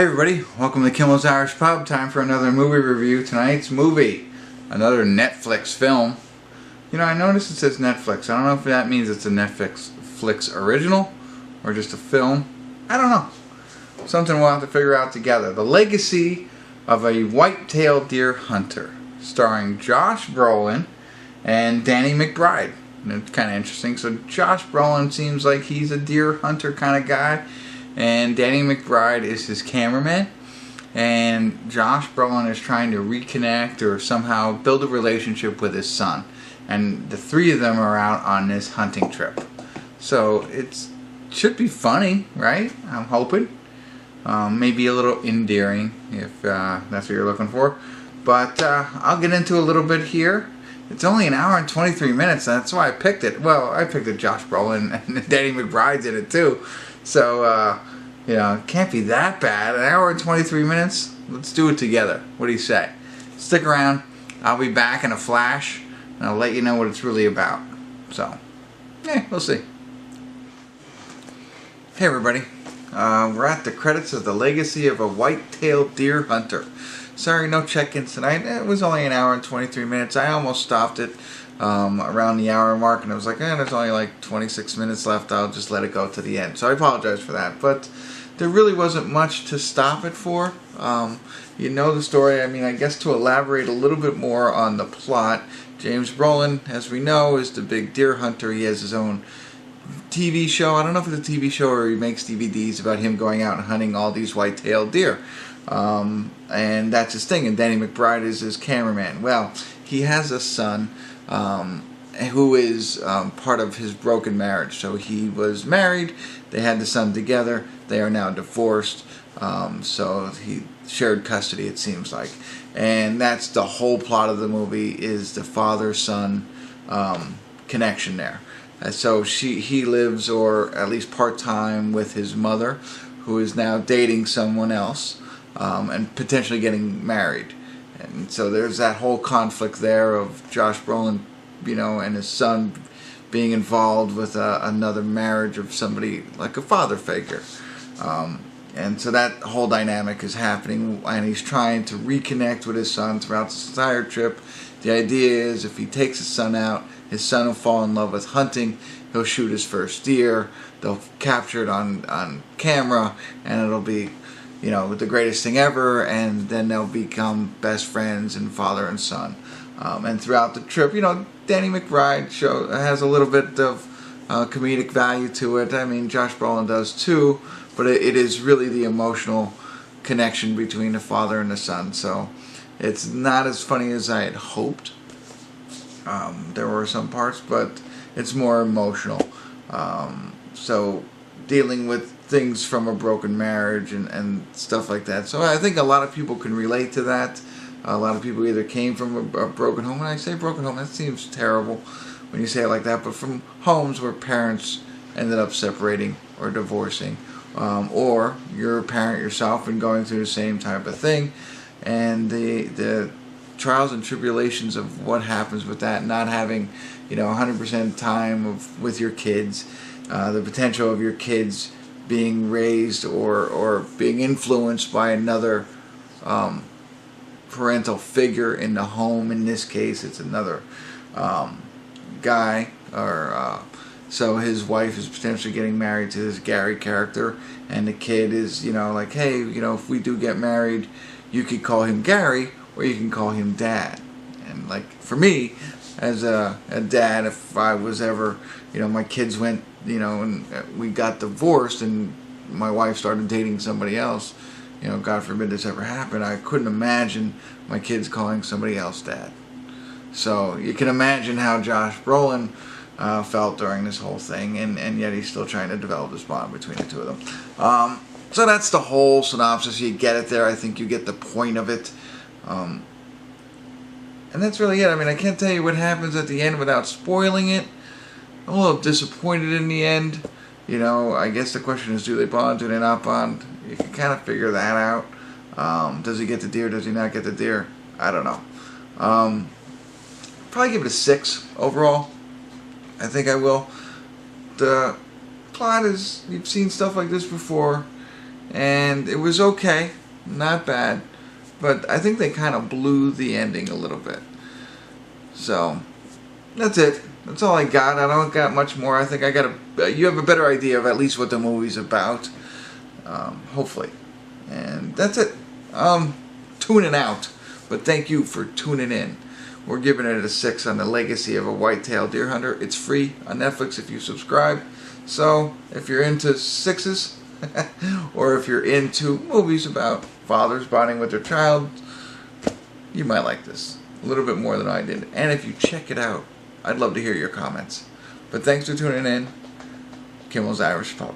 Hey everybody, welcome to Kimmel's Irish Pub. Time for another movie review. Tonight's movie, another Netflix film. You know, I noticed it says Netflix. I don't know if that means it's a Netflix original or just a film. I don't know. Something we'll have to figure out together. The Legacy of a Whitetail Deer Hunter, starring Josh Brolin and Danny McBride. And it's kind of interesting. So Josh Brolin seems like he's a deer hunter kind of guy, and Danny McBride is his cameraman, and Josh Brolin is trying to reconnect or somehow build a relationship with his son, and the three of them are out on this hunting trip. So it should be funny, right? I'm hoping. Maybe a little endearing if that's what you're looking for, but I'll get into a little bit here. It's only an hour and 23 minutes. That's why I picked it. Well, I picked it. Josh Brolin and Danny McBride's in it too. So, you know, it can't be that bad. An hour and 23 minutes? Let's do it together. What do you say? Stick around. I'll be back in a flash, and I'll let you know what it's really about. So, yeah, we'll see. Hey, everybody. We're at the credits of The Legacy of a Whitetail Deer Hunter. Sorry, no check-ins tonight. It was only an hour and 23 minutes. I almost stopped it around the hour mark, and I was like, there's only like 26 minutes left. I'll just let it go to the end. So I apologize for that. But there really wasn't much to stop it for. You know the story. I mean, I guess to elaborate a little bit more on the plot, James Brolin, as we know, is the big deer hunter. He has his own TV show. I don't know if it's a TV show or he makes DVDs about him going out and hunting all these white-tailed deer. And that's his thing. And Danny McBride is his cameraman. Well, he has a son who is part of his broken marriage. So he was married. They had the son together. They are now divorced. So he shared custody, it seems like. And that's the whole plot of the movie, is the father-son connection there. So he lives, or at least part-time, with his mother, who is now dating someone else and potentially getting married. And so there's that whole conflict there of Josh Brolin, you know, and his son being involved with another marriage of somebody like a father figure. And so that whole dynamic is happening, and he's trying to reconnect with his son throughout this entire trip. The idea is if he takes his son out, his son will fall in love with hunting. He'll shoot his first deer. They'll capture it on camera, and it'll be, you know, the greatest thing ever. And then they'll become best friends and father and son. And throughout the trip, you know, Danny McBride has a little bit of comedic value to it. I mean, Josh Brolin does too, but it is really the emotional connection between the father and the son. So it's not as funny as I had hoped. There were some parts, but it's more emotional. So dealing with things from a broken marriage and stuff like that. So I think a lot of people can relate to that. A lot of people either came from a broken home. When I say broken home, that seems terrible when you say it like that, but from homes where parents ended up separating or divorcing. Or you're a parent yourself and going through the same type of thing. And the trials and tribulations of what happens with that, not having, you know, 100% time with your kids, the potential of your kids being raised or being influenced by another parental figure in the home. In this case, it's another guy, or so his wife is potentially getting married to this Gary character, and the kid is, you know, like, hey, you know, if we do get married, you could call him Gary, or you can call him Dad. And like for me, as a dad, if I was ever, you know, my kids went, you know, and we got divorced, and my wife started dating somebody else, you know, God forbid this ever happened, I couldn't imagine my kids calling somebody else Dad. So you can imagine how Josh Brolin felt during this whole thing, and yet he's still trying to develop this bond between the two of them. So that's the whole synopsis. You get it there. I think you get the point of it. And that's really it. I mean, I can't tell you what happens at the end without spoiling it. I'm a little disappointed in the end. You know, I guess the question is, do they bond, do they not bond? You can kind of figure that out. Does he get the deer, does he not get the deer? I don't know. Probably give it a 6 overall. I think I will. The plot is, you've seen stuff like this before, and it was okay, not bad, but I think they kind of blew the ending a little bit. So that's it. That's all I got. I don't got much more. I think I got you have a better idea of at least what the movie's about, hopefully. And that's it. Tuning out, but thank you for tuning in. We're giving it a 6 on the Legacy of a Whitetail Deer Hunter. It's free on Netflix if you subscribe. So if you're into 6s, or if you're into movies about fathers bonding with their child, you might like this a little bit more than I did. And if you check it out, I'd love to hear your comments. But thanks for tuning in. Kimmel's Irish Pub.